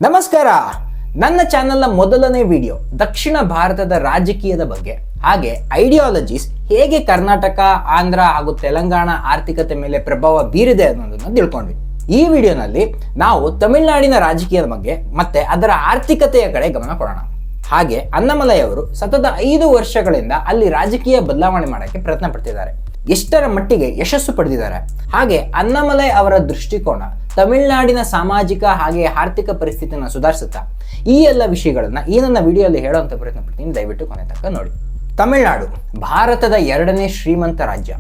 ನಮಸ್ಕಾರ. ನನ್ನ ಚಾನೆಲ್ನ ಮೊದಲನೇ ವಿಡಿಯೋ ದಕ್ಷಿಣ ಭಾರತದ ರಾಜಕೀಯದ ಬಗ್ಗೆ ಹಾಗೆ ಐಡಿಯಾಲಜೀಸ್ ಹೇಗೆ ಕರ್ನಾಟಕ, ಆಂಧ್ರ ಹಾಗೂ ತೆಲಂಗಾಣ ಆರ್ಥಿಕತೆ ಮೇಲೆ ಪ್ರಭಾವ ಬೀರಿದೆ ಅನ್ನೋದನ್ನ ತಿಳ್ಕೊಂಡ್ವಿ. ಈ ವಿಡಿಯೋನಲ್ಲಿ ನಾವು ತಮಿಳುನಾಡಿನ ರಾಜಕೀಯದ ಬಗ್ಗೆ ಮತ್ತೆ ಅದರ ಆರ್ಥಿಕತೆಯ ಕಡೆ ಗಮನ ಕೊಡೋಣ. ಹಾಗೆ ಅನ್ನಮಲೈ ಅವರು ಸತತ 5 ವರ್ಷಗಳಿಂದ ಅಲ್ಲಿ ರಾಜಕೀಯ ಬದಲಾವಣೆ ಮಾಡೋಕ್ಕೆ ಪ್ರಯತ್ನ ಪಡ್ತಿದ್ದಾರೆ. ಎಷ್ಟರ ಮಟ್ಟಿಗೆ ಯಶಸ್ಸು ಪಡೆದಿದ್ದಾರೆ, ಹಾಗೆ ಅನ್ನಮಲೈ ಅವರ ದೃಷ್ಟಿಕೋನ ತಮಿಳುನಾಡಿನ ಸಾಮಾಜಿಕ ಹಾಗೆ ಆರ್ಥಿಕ ಪರಿಸ್ಥಿತಿಯನ್ನು ಸುಧಾರಿಸುತ್ತಾ, ಈ ಎಲ್ಲ ವಿಷಯಗಳನ್ನ ಈ ನನ್ನ ವಿಡಿಯೋದಲ್ಲಿ ಹೇಳುವಂತ ಪ್ರಯತ್ನ ಪಡ್ತೀನಿ. ದಯವಿಟ್ಟು ಕೊನೆ ತನಕ ನೋಡಿ. ತಮಿಳುನಾಡು ಭಾರತದ 2ನೇ ಶ್ರೀಮಂತ ರಾಜ್ಯ.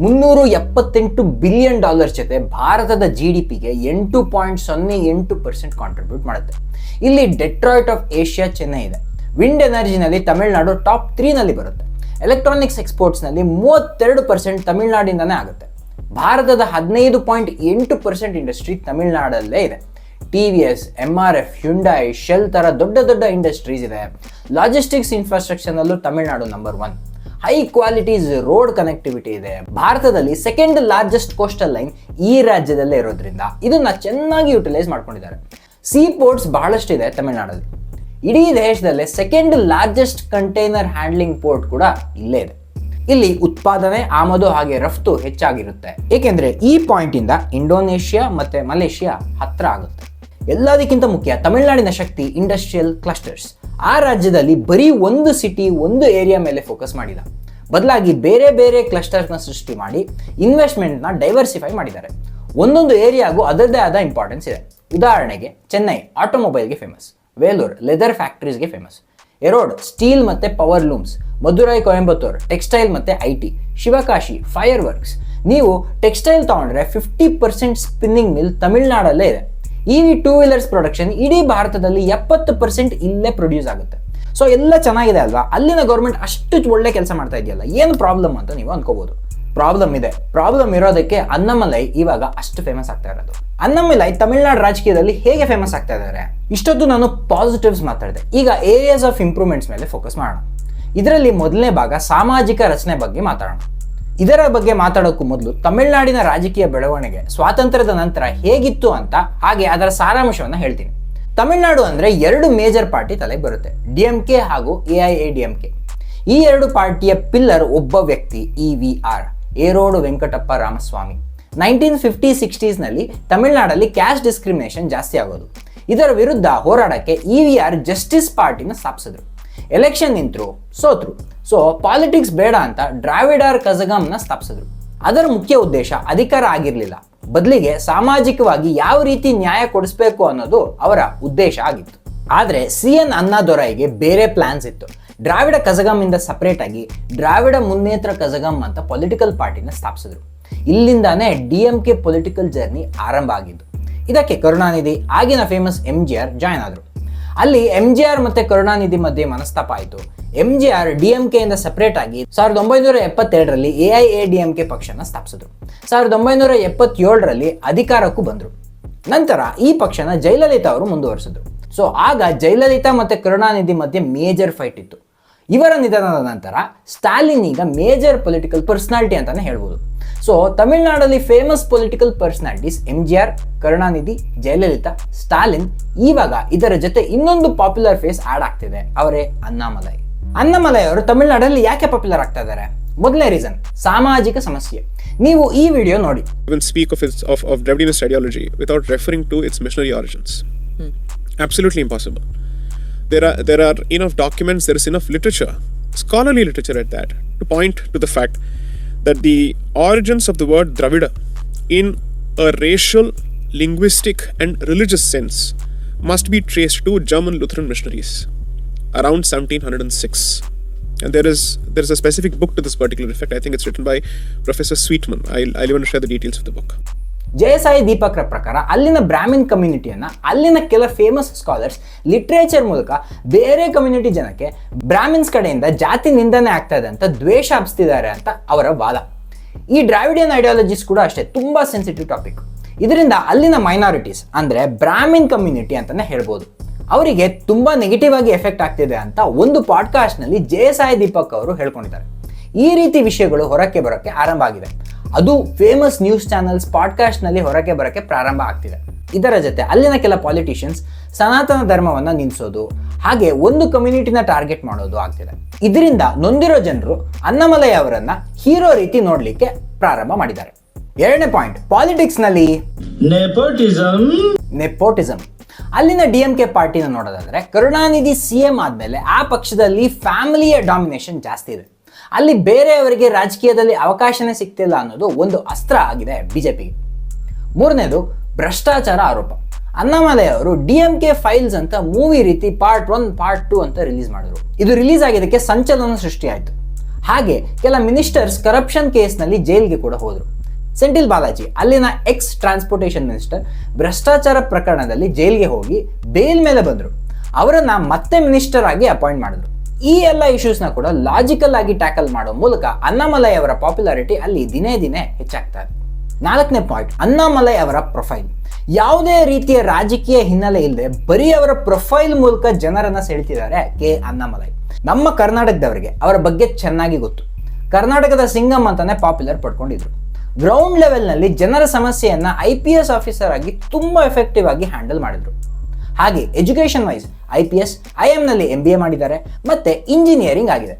$378 ಬಿಲಿಯನ್ ಜೊತೆ ಭಾರತದ GDPಗೆ 8.08% ಕಾಂಟ್ರಿಬ್ಯೂಟ್ ಮಾಡುತ್ತೆ. ಇಲ್ಲಿ ಡೆಟ್ರಾಯ್ಟ್ ಆಫ್ ಏಷ್ಯಾ ಚೆನ್ನೈ ಇದೆ. ವಿಂಡ್ ಎನರ್ಜಿನಲ್ಲಿ ತಮಿಳುನಾಡು ಟಾಪ್ 3 ನಲ್ಲಿ ಬರುತ್ತೆ. ಎಲೆಕ್ಟ್ರಾನಿಕ್ಸ್ ಎಕ್ಸ್ಪೋರ್ಟ್ಸ್ನಲ್ಲಿ 32% ತಮಿಳುನಾಡಿಂದನೇ ಆಗುತ್ತೆ. ಭಾರತದ 15.8% ಇಂಡಸ್ಟ್ರಿ ತಮಿಳುನಾಡಲ್ಲೇ ಇದೆ. TVS, MRF, ಹ್ಯುಂಡೈ, ಶೆಲ್ ತರ ದೊಡ್ಡ ದೊಡ್ಡ ಇಂಡಸ್ಟ್ರೀಸ್ ಇದೆ. ಲಾಜಿಸ್ಟಿಕ್ಸ್ ಇನ್ಫ್ರಾಸ್ಟ್ರಕ್ಚರ್ನಲ್ಲೂ Tamil Nadu number 1. High qualities road connectivity ಇದೆ. ಭಾರತದಲ್ಲಿ 2nd ಲಾರ್ಜೆಸ್ಟ್ ಕೋಸ್ಟಲ್ ಲೈನ್ ಈ ರಾಜ್ಯದಲ್ಲೇ ಇರೋದ್ರಿಂದ ಇದನ್ನ ಚೆನ್ನಾಗಿ ಯುಟಿಲೈಸ್ ಮಾಡ್ಕೊಂಡಿದ್ದಾರೆ. ಸೀ ಪೋರ್ಟ್ಸ್ ಬಹಳಷ್ಟಿದೆ ತಮಿಳುನಾಡಲ್ಲಿ. ಇಡೀ ದೇಶದಲ್ಲೇ 2nd largest container handling port ಕೂಡ ಇಲ್ಲೇ ಇದೆ. ಇಲ್ಲಿ ಉತ್ಪಾದನೆ, ಆಮದು ಹಾಗೆ ರಫ್ತು ಹೆಚ್ಚಾಗಿರುತ್ತೆ. ಏಕೆಂದ್ರೆ ಈ ಪಾಯಿಂಟ್ ಇಂದ ಇಂಡೋನೇಷ್ಯಾ ಮತ್ತೆ ಮಲೇಷ್ಯಾ ಹತ್ರ ಆಗುತ್ತೆ. ಎಲ್ಲದಕ್ಕಿಂತ ಮುಖ್ಯ ತಮಿಳುನಾಡಿನ ಶಕ್ತಿ ಇಂಡಸ್ಟ್ರಿಯಲ್ ಕ್ಲಸ್ಟರ್ಸ್. ಆ ರಾಜ್ಯದಲ್ಲಿ ಬರೀ ಒಂದು ಸಿಟಿ, ಒಂದು ಏರಿಯಾ ಮೇಲೆ ಫೋಕಸ್ ಮಾಡಿಲ್ಲ, ಬದಲಾಗಿ ಬೇರೆ ಬೇರೆ ಕ್ಲಸ್ಟರ್ಸ್ನ ಸೃಷ್ಟಿ ಮಾಡಿ ಇನ್ವೆಸ್ಟ್ಮೆಂಟ್ನ ಡೈವರ್ಸಿಫೈ ಮಾಡಿದ್ದಾರೆ. ಒಂದೊಂದು ಏರಿಯಾಗೂ ಅದರದೇ ಆದ ಇಂಪಾರ್ಟೆನ್ಸ್ ಇದೆ. ಉದಾಹರಣೆಗೆ ಚೆನ್ನೈ ಆಟೋಮೊಬೈಲ್ಗೆ ಫೇಮಸ್, ವೇಲೂರ್ ಲೆದರ್ ಫ್ಯಾಕ್ಟರೀಸ್ಗೆ ಫೇಮಸ್, ಎರೋಡ್ ಸ್ಟೀಲ್ ಮತ್ತೆ power looms, Madurai Coimbatore textile ಮತ್ತೆ IT, ಶಿವಕಾಶಿ ಫೈರ್ ವರ್ಕ್ಸ್. ನೀವು ಟೆಕ್ಸ್ಟೈಲ್ ತಗೊಂಡ್ರೆ 50% ಸ್ಪಿನ್ನಿಂಗ್ ಮಿಲ್ ತಮಿಳುನಾಡಲ್ಲೇ ಇದೆ. EV 2 ವೀಲರ್ಸ್ ಪ್ರೊಡಕ್ಷನ್ ಇಡೀ ಭಾರತದಲ್ಲಿ 70% ಇಲ್ಲೇ ಪ್ರೊಡ್ಯೂಸ್ ಆಗುತ್ತೆ. ಸೊ ಎಲ್ಲ ಚೆನ್ನಾಗಿದೆ ಅಲ್ವಾ? ಅಲ್ಲಿನ ಗೌರ್ಮೆಂಟ್ ಅಷ್ಟು ಒಳ್ಳೆ ಕೆಲಸ ಮಾಡ್ತಾ ಇದೆಯಲ್ಲ, ಏನು ಪ್ರಾಬ್ಲಮ್ ಅಂತ ನೀವು ಅನ್ಕೋಬಹುದು. ಪ್ರಾಬ್ಲಮ್ ಇದೆ. ಪ್ರಾಬ್ಲಮ್ ಇರೋದಕ್ಕೆ ಅನ್ನಮಲೈ ಇವಾಗ ಅಷ್ಟು ಫೇಮಸ್ ಆಗ್ತಾ ಇರೋದು. ಅನ್ನಮಲೈ ತಮಿಳುನಾಡು ರಾಜಕೀಯದಲ್ಲಿ ಹೇಗೆ ಫೇಮಸ್ ಆಗ್ತಾ ಇದ್ದಾರೆ? ಇಷ್ಟೊತ್ತು ನಾನು ಪಾಸಿಟಿವ್ಸ್ ಮಾತಾಡಿದೆ. ಈಗ ಏರಿಯಾಸ್ ಆಫ್ ಇಂಪ್ರೂವ್ಮೆಂಟ್ಸ್ ಮೇಲೆ ಫೋಕಸ್ ಮಾಡೋಣ. ಇದರಲ್ಲಿ ಮೊದಲನೇ ಭಾಗ ಸಾಮಾಜಿಕ ರಚನೆ ಬಗ್ಗೆ ಮಾತಾಡೋಣ. ಇದರ ಬಗ್ಗೆ ಮಾತಾಡೋಕ್ಕೂ ಮೊದಲು ತಮಿಳುನಾಡಿನ ರಾಜಕೀಯ ಬೆಳವಣಿಗೆ ಸ್ವಾತಂತ್ರ್ಯದ ನಂತರ ಹೇಗಿತ್ತು ಅಂತ ಹಾಗೆ ಅದರ ಸಾರಾಂಶವನ್ನು ಹೇಳ್ತೀನಿ. ತಮಿಳುನಾಡು ಅಂದ್ರೆ 2 ಮೇಜರ್ ಪಾರ್ಟಿ ತಲೆಗೆ ಬರುತ್ತೆ, DMK ಹಾಗೂ AIADMK. ಈ 2 ಪಾರ್ಟಿಯ ಪಿಲ್ಲರ್ ಒಬ್ಬ ವ್ಯಕ್ತಿ, EVR ಏರೋಡು ವೆಂಕಟಪ್ಪ ರಾಮಸ್ವಾಮಿ. 1950-60s ನಲ್ಲಿ ತಮಿಳುನಾಡಲ್ಲಿ ಕ್ಯಾಸ್ಟ್ ಡಿಸ್ಕ್ರಿಮಿನೇಷನ್ ಜಾಸ್ತಿ ಆಗೋದು. ಇದರ ವಿರುದ್ಧ ಹೋರಾಡಕ್ಕೆ EVR ಜಸ್ಟಿಸ್ ಪಾರ್ಟಿನ ಸ್ಥಾಪಿಸಿದ್ರು. ಎಲೆಕ್ಷನ್ ನಿಂತರು, ಸೋತ್ರು. ಸೊ ಪಾಲಿಟಿಕ್ಸ್ ಬೇಡ ಅಂತ ದ್ರಾವಿಡರ್ ಕಜಗಂನ ಸ್ಥಾಪಿಸಿದ್ರು. ಅದರ ಮುಖ್ಯ ಉದ್ದೇಶ ಅಧಿಕಾರ ಆಗಿರಲಿಲ್ಲ, ಬದಲಿಗೆ ಸಾಮಾಜಿಕವಾಗಿ ಯಾವ ರೀತಿ ನ್ಯಾಯ ಕೊಡಿಸ್ಬೇಕು ಅನ್ನೋದು ಅವರ ಉದ್ದೇಶ ಆಗಿತ್ತು. ಆದ್ರೆ CN ಅಣ್ಣಾದೊರೈಗೆ ಬೇರೆ ಪ್ಲಾನ್ಸ್ ಇತ್ತು. ದ್ರಾವಿಡ ಕಜಗಂ ಇಂದ ಸಪರೇಟ್ ಆಗಿ ದ್ರಾವಿಡ ಮುನ್ನೇತ್ರ ಕಜಗಂ ಅಂತ ಪೊಲಿಟಿಕಲ್ ಪಾರ್ಟಿನ ಸ್ಥಾಪಿಸಿದ್ರು. ಇಲ್ಲಿಂದಾನೇ DMK ಪೊಲಿಟಿಕಲ್ ಜರ್ನಿ ಆರಂಭ ಆಗಿದ್ದು. ಇದಕ್ಕೆ ಕರುಣಾನಿಧಿ, ಆಗಿನ ಫೇಮಸ್ MGR ಜಾಯ್ನ್ ಆದ್ರು. ಅಲ್ಲಿ MGR ಮತ್ತೆ ಕರುಣಾನಿಧಿ ಮಧ್ಯೆ ಮನಸ್ತಾಪ ಆಯಿತು. MGR DMK ಇಂದ ಸಪರೇಟ್ ಆಗಿ 1972ರಲ್ಲಿ AIADMK ಪಕ್ಷನ ಸ್ಥಾಪಿಸಿದ್ರು. 1977ರಲ್ಲಿ ಅಧಿಕಾರಕ್ಕೂ ಬಂದ್ರು. ನಂತರ ಈ ಪಕ್ಷನ ಜಯಲಲಿತಾ ಅವರು ಮುಂದುವರಿಸಿದ್ರು. ಸೊ ಆಗ ಜಯಲಲಿತಾ ಮತ್ತೆ ಕರುಣಾನಿಧಿ ಮಧ್ಯೆ ಮೇಜರ್ ಫೈಟ್ ಇತ್ತು. ಇವರ ನಿಧನದ ನಂತರ ಸ್ಟಾಲಿನ್ ಈಗ ಮೇಜರ್ ಪೊಲಿಟಿಕಲ್ ಪರ್ಸನಾಲಿಟಿ ಅಂತಾನೆ ಹೇಳ್ಬೋದು. ಸೊ ತಮಿಳುನಾಡಲ್ಲಿ famous political personalities MGR, Karunanidhi, Jayalalithaa, Stalin. ಇವಾಗ ಇದರ ಜೊತೆ ಇನ್ನೊಂದು ಪಾಪ್ಯುಲರ್ ಫೇಸ್ ಆಡ್ ಆಗ್ತಿದೆ, ಅವರೇ ಅನ್ನಮಲೈ. ಅನ್ನಮಲೈ ಅವರು ತಮಿಳುನಾಡಲ್ಲಿ ಯಾಕೆ ಪಾಪ್ಯುಲರ್ ಆಗ್ತಾ ಇದ್ದಾರೆ? ಮೊದಲನೇ ರೀಸನ್ ಸಾಮಾಜಿಕ ಸಮಸ್ಯೆ. ನೀವು ಈ ವಿಡಿಯೋ ನೋಡಿ. Even speak of Dravidianist ideology without referring to its missionary origins. Absolutely impossible. There are enough documents, there is enough literature, scholarly literature at that, to point to the fact that the origins of the word Dravida in a racial, linguistic and religious sense must be traced to German Lutheran missionaries around 1706. And there is a specific book to this particular effect. I think it's written by Professor Sweetman. I'll even share the details of the book. ಜಯಸಾಯಿ ದೀಪಕ್ರ ಪ್ರಕಾರ ಅಲ್ಲಿನ Brahmin ಕಮ್ಯುನಿಟಿಯನ್ನ ಅಲ್ಲಿನ ಕೆಲ famous scholars literature ಮೂಲಕ ಬೇರೆ community ಜನಕ್ಕೆ Brahmins ಕಡೆಯಿಂದ ಜಾತಿ ನಿಂದನೆ ಆಗ್ತಾ ಇದೆ ಅಂತ ದ್ವೇಷ ಹಬ್ಸ್ತಿದ್ದಾರೆ ಅಂತ ಅವರ ವಾದ. ಈ ದ್ರಾವಿಡಿಯನ್ ಐಡಿಯಾಲಜೀಸ್ ಕೂಡ ಅಷ್ಟೇ ತುಂಬಾ ಸೆನ್ಸಿಟಿವ್ ಟಾಪಿಕ್. ಇದರಿಂದ ಅಲ್ಲಿನ ಮೈನಾರಿಟೀಸ್ ಅಂದ್ರೆ ಬ್ರಾಹ್ಮಿನ್ ಕಮ್ಯುನಿಟಿ ಅಂತಾನೆ ಹೇಳ್ಬೋದು, ಅವರಿಗೆ ತುಂಬಾ ನೆಗೆಟಿವ್ ಆಗಿ ಎಫೆಕ್ಟ್ ಆಗ್ತಿದೆ ಅಂತ ಒಂದು ಪಾಡ್ಕಾಸ್ಟ್ ನಲ್ಲಿ ಜಯಸಾಯಿ ದೀಪಕ್ ಅವರು ಹೇಳ್ಕೊಂಡಿದ್ದಾರೆ. ಈ ರೀತಿ ವಿಷಯಗಳು ಹೊರಕ್ಕೆ ಬರೋಕ್ಕೆ ಆರಂಭ ಆಗಿದೆ. ಅದು ಫೇಮಸ್ ನ್ಯೂಸ್ ಚಾನೆಲ್ಸ್ ಪಾಡ್ಕಾಸ್ಟ್ ನಲ್ಲಿ ಹೊರಗೆ ಬರೋಕ್ಕೆ ಪ್ರಾರಂಭ ಆಗ್ತಿದೆ. ಇದರ ಜೊತೆ ಅಲ್ಲಿನ ಕೆಲ ಪಾಲಿಟಿಷಿಯನ್ಸ್ ಸನಾತನ ಧರ್ಮವನ್ನು ನಿಲ್ಲಿಸೋದು, ಹಾಗೆ ಒಂದು ಕಮ್ಯುನಿಟಿನ ಟಾರ್ಗೆಟ್ ಮಾಡೋದು ಆಗ್ತಿದೆ. ಇದರಿಂದ ನೊಂದಿರೋ ಜನರು ಅಣ್ಣಾಮಲೈ ಅವರನ್ನ ಹೀರೋ ರೀತಿ ನೋಡ್ಲಿಕ್ಕೆ ಪ್ರಾರಂಭ ಮಾಡಿದ್ದಾರೆ. ಎರಡನೇ ಪಾಯಿಂಟ್, ಪಾಲಿಟಿಕ್ಸ್ ನಲ್ಲಿ ನೆಪೋಟಿಸಂ. ಅಲ್ಲಿನ DMK ಪಾರ್ಟಿನ ನೋಡೋದಾದ್ರೆ ಕರುಣಾನಿಧಿ CM ಆದ್ಮೇಲೆ ಆ ಪಕ್ಷದಲ್ಲಿ ಫ್ಯಾಮಿಲಿಯ ಡಾಮಿನೇಷನ್ ಜಾಸ್ತಿ ಇದೆ. ಅಲ್ಲಿ ಬೇರೆಯವರಿಗೆ ರಾಜಕೀಯದಲ್ಲಿ ಅವಕಾಶನೇ ಸಿಗ್ತಿಲ್ಲ ಅನ್ನೋದು ಒಂದು ಅಸ್ತ್ರ ಆಗಿದೆ ಬಿಜೆಪಿಗೆ. ಮೂರನೇದು, ಭ್ರಷ್ಟಾಚಾರ ಆರೋಪ. ಅಣ್ಣಾಮಲೈ ಅವರು DMK ಫೈಲ್ಸ್ ಅಂತ ಮೂವಿ ರೀತಿ ಪಾರ್ಟ್ 1 ಪಾರ್ಟ್ 2 ಅಂತ ರಿಲೀಸ್ ಮಾಡಿದ್ರು. ಇದು ರಿಲೀಸ್ ಆಗಿದ್ದಕ್ಕೆ ಸಂಚಲನ ಸೃಷ್ಟಿ ಆಯಿತು. ಹಾಗೆ ಕೆಲ ಮಿನಿಸ್ಟರ್ಸ್ ಕರಪ್ಷನ್ ಕೇಸ್ನಲ್ಲಿ ಜೈಲ್ಗೆ ಕೂಡ ಹೋದರು. ಸೆಂಥಿಲ್ ಬಾಲಾಜಿ, ಅಲ್ಲಿನ ಎಕ್ಸ್ ಟ್ರಾನ್ಸ್ಪೋರ್ಟೇಷನ್ ಮಿನಿಸ್ಟರ್, ಭ್ರಷ್ಟಾಚಾರ ಪ್ರಕರಣದಲ್ಲಿ ಜೈಲ್ಗೆ ಹೋಗಿ ಬೇಲ್ ಮೇಲೆ ಬಂದರು. ಅವರನ್ನ ಮತ್ತೆ ಮಿನಿಸ್ಟರ್ ಆಗಿ ಅಪಾಯಿಂಟ್ ಮಾಡಿದ್ರು. ಈ ಎಲ್ಲ ಇಶ್ಯೂಸ್ನ ಕೂಡ ಲಾಜಿಕಲ್ ಆಗಿ ಟ್ಯಾಕಲ್ ಮಾಡೋ ಮೂಲಕ ಅಣ್ಣಾಮಲೈ ಅವರ ಪಾಪ್ಯುಲಾರಿಟಿ ಅಲ್ಲಿ ದಿನೇ ದಿನೇ ಹೆಚ್ಚಾಗ್ತಾ ಇದೆ. ನಾಲ್ಕನೇ ಪಾಯಿಂಟ್, ಅಣ್ಣಾಮಲೈ ಅವರ ಪ್ರೊಫೈಲ್. ಯಾವುದೇ ರೀತಿಯ ರಾಜಕೀಯ ಹಿನ್ನೆಲೆ ಇಲ್ಲದೆ ಬರೀ ಅವರ ಪ್ರೊಫೈಲ್ ಮೂಲಕ ಜನರನ್ನ ಸೆಳೆತಿದ್ದಾರೆ ಕೆ ಅಣ್ಣಾಮಲೈ. ನಮ್ಮ ಕರ್ನಾಟಕದವರಿಗೆ ಅವರ ಬಗ್ಗೆ ಚೆನ್ನಾಗಿ ಗೊತ್ತು. ಕರ್ನಾಟಕದ ಸಿಂಗಮ್ ಅಂತಾನೆ ಪಾಪ್ಯುಲರ್ ಪಡ್ಕೊಂಡಿದ್ರು. ಗ್ರೌಂಡ್ ಲೆವೆಲ್ನಲ್ಲಿ ಜನರ ಸಮಸ್ಯೆಯನ್ನ IPS ಆಫೀಸರ್ ಆಗಿ ತುಂಬಾ ಎಫೆಕ್ಟಿವ್ ಆಗಿ ಹ್ಯಾಂಡಲ್ ಮಾಡಿದ್ರು. ಹಾಗೆ ಎಜುಕೇಷನ್ ವೈಸ್ IPS, IM-ನಲ್ಲಿ MBA ಮಾಡಿದ್ದಾರೆ, ಮತ್ತೆ ಇಂಜಿನಿಯರಿಂಗ್ ಆಗಿದೆ.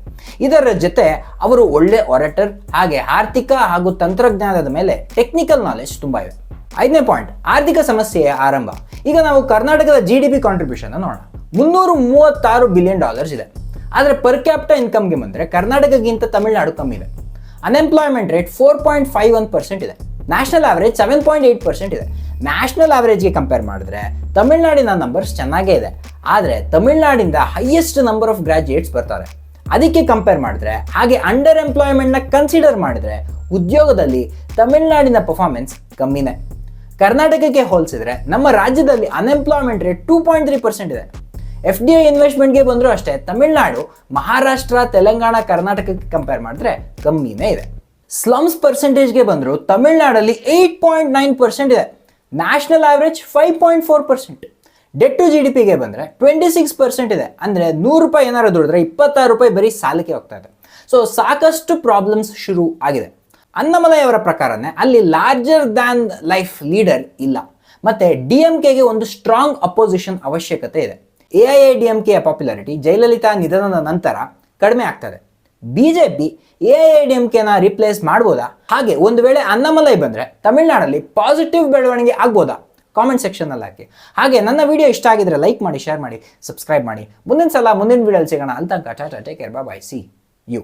ಇದರ ಜೊತೆ ಅವರು ಒಳ್ಳೆ ಒರೇಟರ್, ಹಾಗೆ ಆರ್ಥಿಕ ಹಾಗೂ ತಂತ್ರಜ್ಞಾನದ ಮೇಲೆ ಟೆಕ್ನಿಕಲ್ ನಾಲೆಜ್ ತುಂಬಾ ಇದೆ. ಐದನೇ ಪಾಯಿಂಟ್, ಆರ್ಥಿಕ ಸಮಸ್ಯೆಯ ಆರಂಭ. ಈಗ ನಾವು ಕರ್ನಾಟಕದ GDP ಕಾಂಟ್ರಿಬ್ಯೂಷನ್ ನೋಡೋಣ. $336 ಬಿಲಿಯನ್ ಇದೆ. ಆದರೆ ಪರ್ ಕ್ಯಾಪಿಟಲ್ ಇನ್ಕಮ್ಗೆ ಬಂದರೆ ಕರ್ನಾಟಕಕ್ಕಿಂತ ತಮಿಳುನಾಡು ಕಮ್ಮಿ ಇದೆ. ಅನ್ಎಂಪ್ಲಾಯ್ಮೆಂಟ್ ರೇಟ್ 4.51% ಇದೆ. ನ್ಯಾಷನಲ್ ಆವರೇಜ್ 7.8% ಇದೆ. ನ್ಯಾಷನಲ್ ಆವರೇಜ್ಗೆ ಕಂಪೇರ್ ಮಾಡಿದ್ರೆ ತಮಿಳುನಾಡಿನ ನಂಬರ್ಸ್ ಚೆನ್ನಾಗೇ ಇದೆ. ಆದರೆ ತಮಿಳುನಾಡಿಂದ ಹೈಯೆಸ್ಟ್ ನಂಬರ್ ಆಫ್ ಗ್ರಾಜ್ಯುಯೇಟ್ಸ್ ಬರ್ತಾರೆ. ಅದಕ್ಕೆ ಕಂಪೇರ್ ಮಾಡಿದ್ರೆ, ಹಾಗೆ ಅಂಡರ್ ಎಂಪ್ಲಾಯ್ಮೆಂಟ್ನ ಕನ್ಸಿಡರ್ ಮಾಡಿದ್ರೆ ಉದ್ಯೋಗದಲ್ಲಿ ತಮಿಳುನಾಡಿನ ಪರ್ಫಾರ್ಮೆನ್ಸ್ ಕಮ್ಮಿನೇ. ಕರ್ನಾಟಕಕ್ಕೆ ಹೋಲಿಸಿದ್ರೆ ನಮ್ಮ ರಾಜ್ಯದಲ್ಲಿ ಅನ್ಎಂಪ್ಲಾಯ್ಮೆಂಟ್ ರೇಟ್ 2.3% ಇದೆ. FDI ಇನ್ವೆಸ್ಟ್ಮೆಂಟ್ಗೆ ಬಂದರೂ ಅಷ್ಟೇ ತಮಿಳುನಾಡು ಮಹಾರಾಷ್ಟ್ರ, ತೆಲಂಗಾಣ, ಕರ್ನಾಟಕಕ್ಕೆ ಕಂಪೇರ್ ಮಾಡಿದ್ರೆ ಕಮ್ಮಿನೇ ಇದೆ. ಸ್ಲಮ್ಸ್ ಪರ್ಸೆಂಟೇಜ್ಗೆ ಬಂದರೂ ತಮಿಳುನಾಡಲ್ಲಿ 8.9% ಇದೆ. National average 5.4%. ಡೆಟ್ ಟು GDPಗೆ ಬಂದರೆ 26% ಇದೆ. ಅಂದರೆ ₹100 ಏನಾರು ದುಡಿದ್ರೆ ₹26 ಬರೀ ಸಾಲಕ್ಕೆ ಹೋಗ್ತಾ ಇದೆ. ಸೊ ಸಾಕಷ್ಟು ಪ್ರಾಬ್ಲಮ್ಸ್ ಶುರು ಆಗಿದೆ. ಅಣ್ಣಾಮಲೈ ಅವರ ಪ್ರಕಾರನೇ ಅಲ್ಲಿ ಲಾರ್ಜರ್ ದ್ಯಾನ್ ಲೈಫ್ ಲೀಡರ್ ಇಲ್ಲ. ಮತ್ತೆ DMKಗೆ ಒಂದು ಸ್ಟ್ರಾಂಗ್ ಅಪೋಸಿಷನ್ ಅವಶ್ಯಕತೆ ಇದೆ. AIADMKಯ ಪಾಪ್ಯುಲಾರಿಟಿ ಜಯಲಲಿತಾ ನಿಧನದ ನಂತರ ಕಡಿಮೆ ಆಗ್ತದೆ. ಬಿಜೆಪಿ AIADMKನ ರಿಪ್ಲೇಸ್ ಮಾಡ್ಬೋದಾ? ಹಾಗೆ ಒಂದು ವೇಳೆ ಅಣ್ಣಾಮಲೈ ಬಂದರೆ ತಮಿಳುನಾಡಲ್ಲಿ ಪಾಸಿಟಿವ್ ಬೆಳವಣಿಗೆ ಆಗ್ಬೋದಾ? ಕಾಮೆಂಟ್ ಸೆಕ್ಷನಲ್ಲಿ ಹಾಕಿ. ಹಾಗೆ ನನ್ನ ವಿಡಿಯೋ ಇಷ್ಟ ಆಗಿದ್ರೆ ಲೈಕ್ ಮಾಡಿ, ಶೇರ್ ಮಾಡಿ, ಸಬ್ಸ್ಕ್ರೈಬ್ ಮಾಡಿ. ಮುಂದಿನ ಸಲ ಮುಂದಿನ ವಿಡಿಯೋಲಿ ಸಿಗೋಣ. ಅಲ್ಲಿ ತನಕ ta-ta, take care, bye, see you.